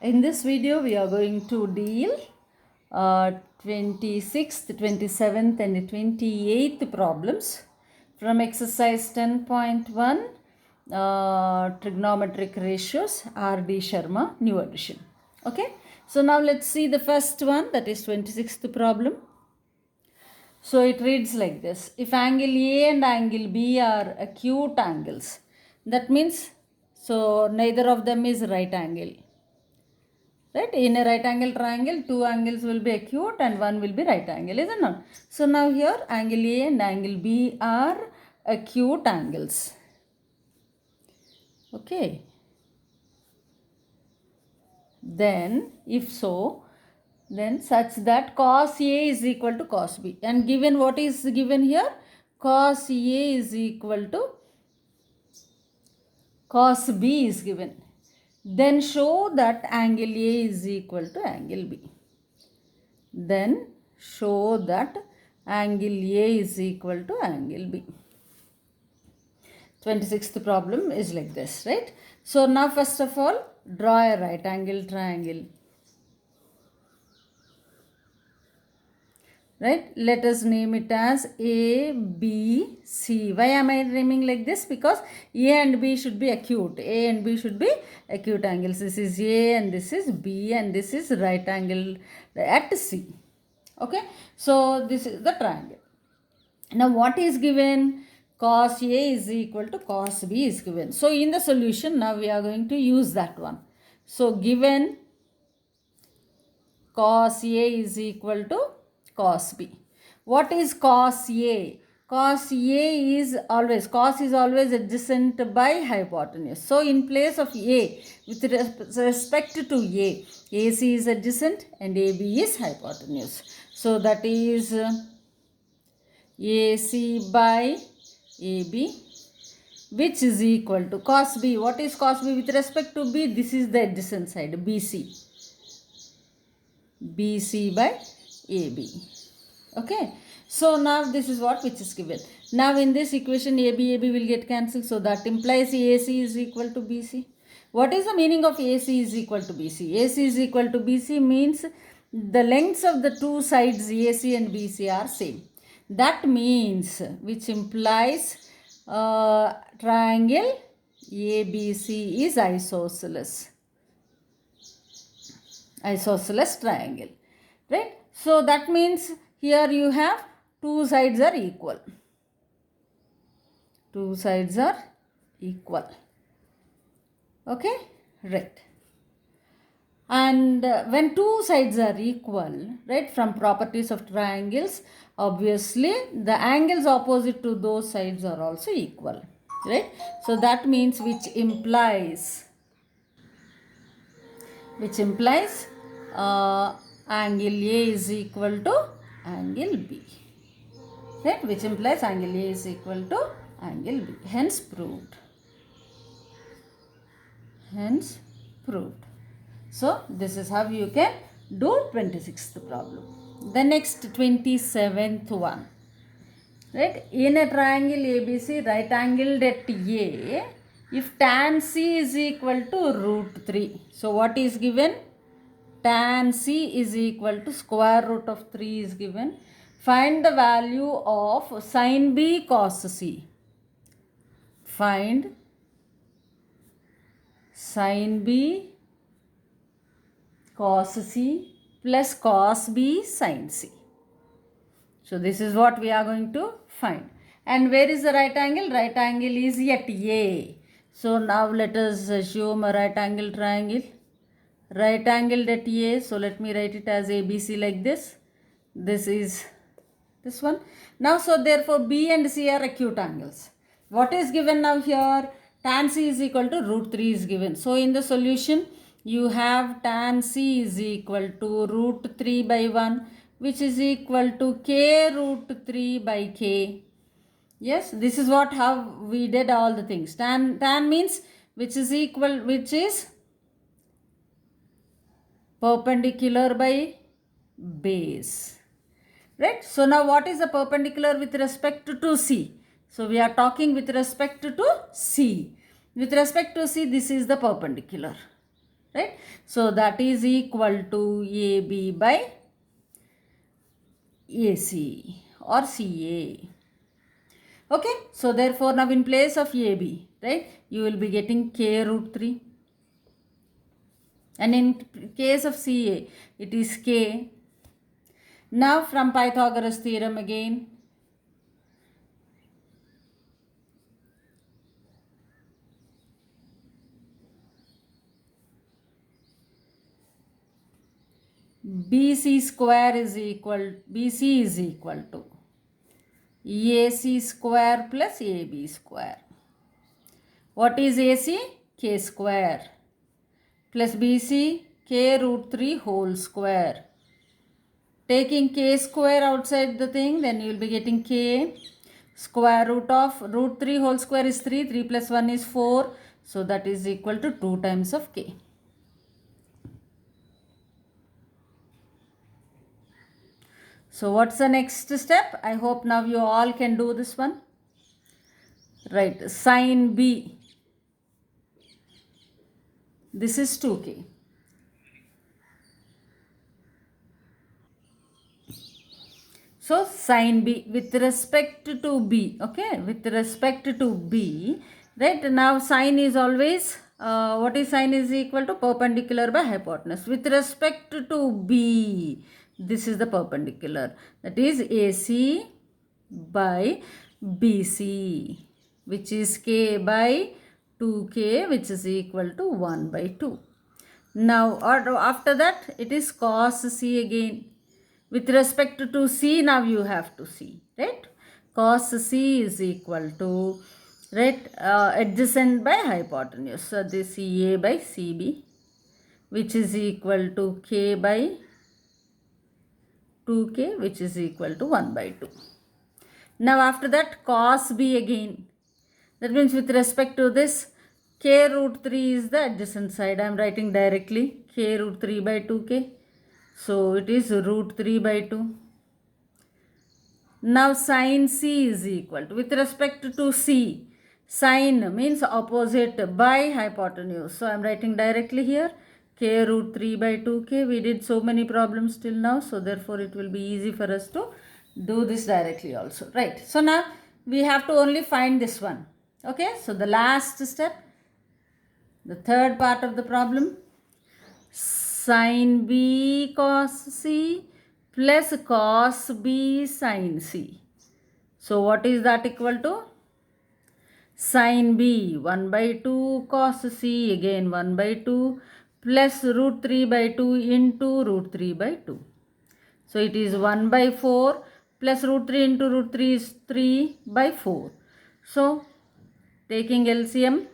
In this video, we are going to deal 26th, 27th and 28th problems from exercise 10.1 trigonometric ratios R.D. Sharma, new edition. Okay, so now let's see the first one, that is 26th problem. So it reads like this: if angle A and angle B are acute angles, that means so neither of them is right angle. Right? In a right angle triangle, two angles will be acute and one will be right angle, isn't it? So now here angle A and angle B are acute angles. Okay. Then if so, then such that cos A is equal to cos B. And given what is given here? Cos A is equal to cos B is given. Then show that angle A is equal to angle B. Then show that angle A is equal to angle B. 26th problem is like this, right? So now first of all, draw a right angle triangle. Right? Let us name it as A, B, C. Why am I naming like this? Because A and B should be acute. A and B should be acute angles. This is A and this is B and this is right angle at C. Okay. So this is the triangle. Now what is given? Cos A is equal to cos B is given. So in the solution, now we are going to use that one. So given cos A is equal to cos B. What is cos A? Cos A is always, cos is always adjacent by hypotenuse. So in place of A, with respect to A, AC is adjacent and AB is hypotenuse. So that is AC by AB, which is equal to cos B. What is cos B with respect to B? This is the adjacent side, BC. BC by AB. Okay. So now this is what which is given. Now in this equation AB will get cancelled. So that implies AC is equal to BC. What is the meaning of AC is equal to BC? AC is equal to BC means the lengths of the two sides AC and BC are same. That means, which implies triangle ABC is isosceles. Isosceles triangle. Right? So that means here you have two sides are equal. Two sides are equal. Okay? Right. And when two sides are equal, right, from properties of triangles, obviously the angles opposite to those sides are also equal. Right? So that means which implies angle A is equal to angle B. Right? Which implies angle A is equal to angle B. Hence proved. Hence proved. So this is how you can do 26th problem. The next 27th one. Right? In a triangle ABC, right angled at A, if tan C is equal to root 3. So what is given? Tan C is equal to square root of 3 is given. Find the value of sin B cos C. Find sin B cos C plus cos B sin C. So this is what we are going to find. And where is the right angle? Right angle is at A. So now let us assume a right angle triangle. Right angled at A. So let me write it as ABC like this. This is this one. Now so therefore B and C are acute angles. What is given now here? Tan C is equal to root 3 is given. So in the solution you have tan C is equal to root 3 by 1, which is equal to k root 3 by k. Yes, this is what how we did all the things. Tan means which is equal, which is perpendicular by base. Right? So now what is the perpendicular with respect to C? So we are talking with respect to C. With respect to C, this is the perpendicular. Right? So that is equal to AB by AC or CA. Okay, so therefore now in place of AB, right, you will be getting K root 3. And in case of CA, it is K. Now from Pythagoras theorem again, BC square is equal, BC is equal to AC square plus AB square. What is AC? K square plus BC, K root 3 whole square. Taking K square outside the thing, then you will be getting K square root of root 3 whole square is 3, 3 plus 1 is 4. So that is equal to 2 times of K. So what's the next step? I hope now you all can do this one. Right, sin B. This is 2K. So sin B with respect to B, okay, with respect to B, right, now sin is always, what is sin is equal to perpendicular by hypotenuse. With respect to B, this is the perpendicular, that is AC by BC, which is K by 2K, which is equal to 1 by 2. Now, or after that, it is cos C again. With respect to C, now you have to see, right? Cos C is equal to, right, adjacent by hypotenuse. So, this CA by CB, which is equal to K by 2K, which is equal to 1 by 2. Now, after that, cos B again. That means with respect to this, K root 3 is the adjacent side. I am writing directly K root 3 by 2K. So it is root 3 by 2. Now sin C is equal to, with respect to C, sin means opposite by hypotenuse. So I am writing directly here K root 3 by 2K. We did so many problems till now. So therefore it will be easy for us to do this directly also. Right. So now we have to only find this one. Okay. So the last step, the third part of the problem, sin B cos C plus cos B sin C. So what is that equal to? Sin B 1 by 2 cos C again 1 by 2 plus root 3 by 2 into root 3 by 2. So it is 1 by 4 plus root 3 into root 3 is 3 by 4. So taking LCM,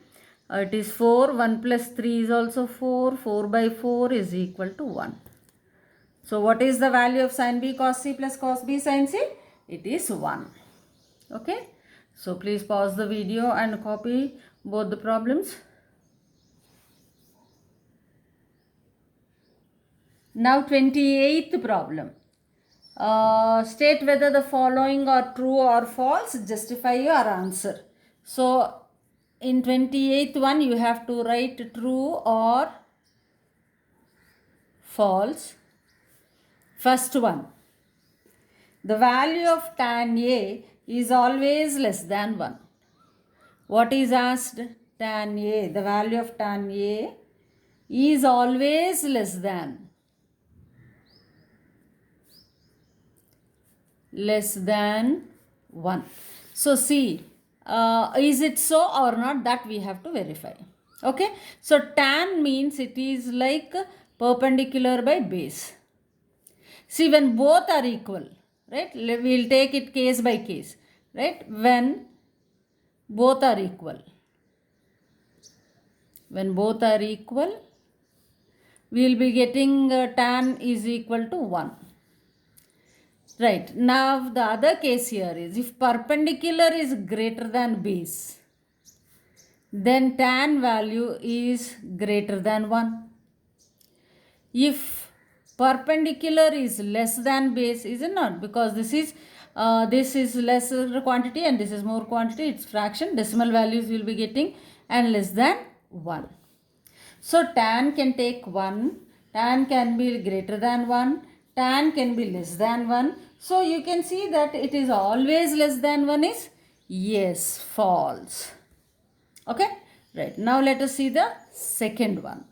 it is 4, 1 plus 3 is also 4, 4 by 4 is equal to 1. So what is the value of sin B cos C plus cos B sin C? It is 1. Okay. So please pause the video and copy both the problems. Now 28th problem. State whether the following are true or false. Justify your answer. So in 28th one, you have to write true or false. First one, the value of tan A is always less than 1. What is asked? Tan A, the value of tan A is always less than 1. So see, is it so or not, that we have to verify. Okay. So tan means it is like perpendicular by base. See, when both are equal, right, we will take it case by case, right, when both are equal. When both are equal, we will be getting tan is equal to 1. Right. Now the other case here is, if perpendicular is greater than base, then tan value is greater than 1. If perpendicular is less than base, is it not? Because this is lesser quantity and this is more quantity, it's fraction, decimal values will be getting, and less than 1. So tan can take 1, tan can be greater than 1, tan can be less than 1. So you can see that it is always less than 1 is yes, false. Okay, right. Now let us see the second one.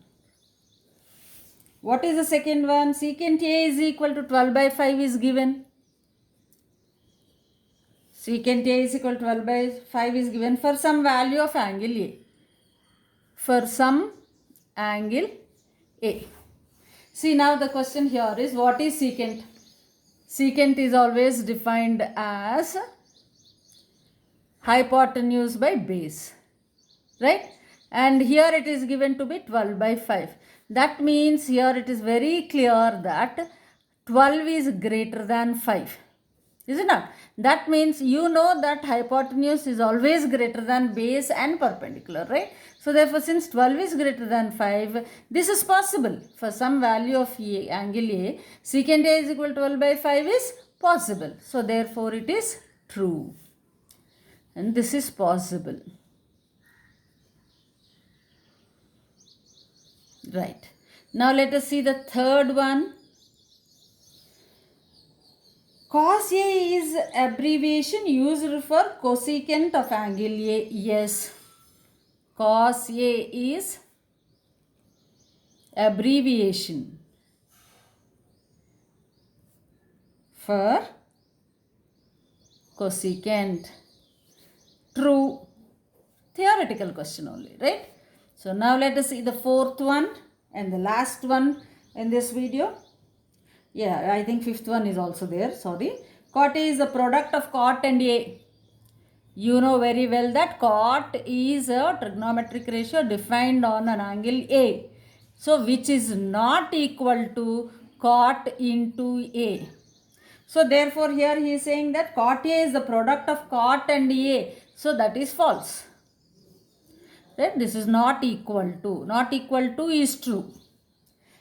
What is the second one? Secant A is equal to 12 by 5 is given. Secant A is equal to 12 by 5 is given for some value of angle A. For some angle A. See, now the question here is, what is secant? Secant is always defined as hypotenuse by base, right? And here it is given to be 12 by 5. That means here it is very clear that 12 is greater than 5. Is it not? That means you know that hypotenuse is always greater than base and perpendicular, right? So therefore, since 12 is greater than 5, this is possible. For some value of angle A, secant A is equal to 12 by 5 is possible. So therefore, it is true. And this is possible. Right. Now let us see the third one. Cos A is abbreviation used for cosecant of angle A. Yes. Cos A is abbreviation for cosecant. True. Theoretical question only, right? So now let us see the fourth one and the last one in this video. Yeah, I think fifth one is also there. Sorry. Cot A is the product of cot and A. You know very well that cot is a trigonometric ratio defined on an angle A. So which is not equal to cot into A. So therefore here he is saying that cot A is the product of cot and A. So that is false. Right? This is not equal to. Not equal to is true.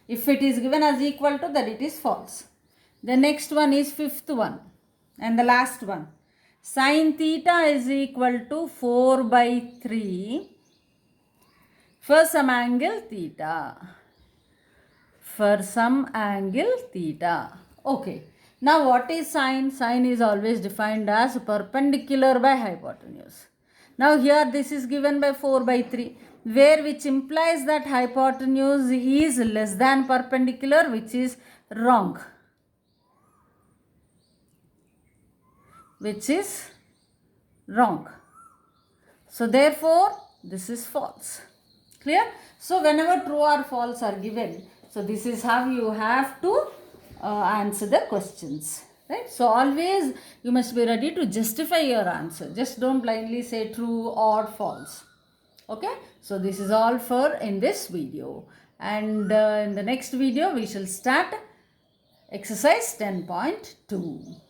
If it is given as equal to, then it is false. The next one is fifth one and the last one. Sin theta is equal to 4 by 3 for some angle theta. For some angle theta. Okay. Now what is sine? Sine is always defined as perpendicular by hypotenuse. Now here this is given by 4 by 3. Where which implies that hypotenuse is less than perpendicular, which is wrong. Which is wrong. So therefore, this is false. Clear? So whenever true or false are given, so this is how you have to answer the questions. Right? So always you must be ready to justify your answer. Just don't blindly say true or false. Okay, so this is all for in this video, and in the next video we shall start exercise 10.2.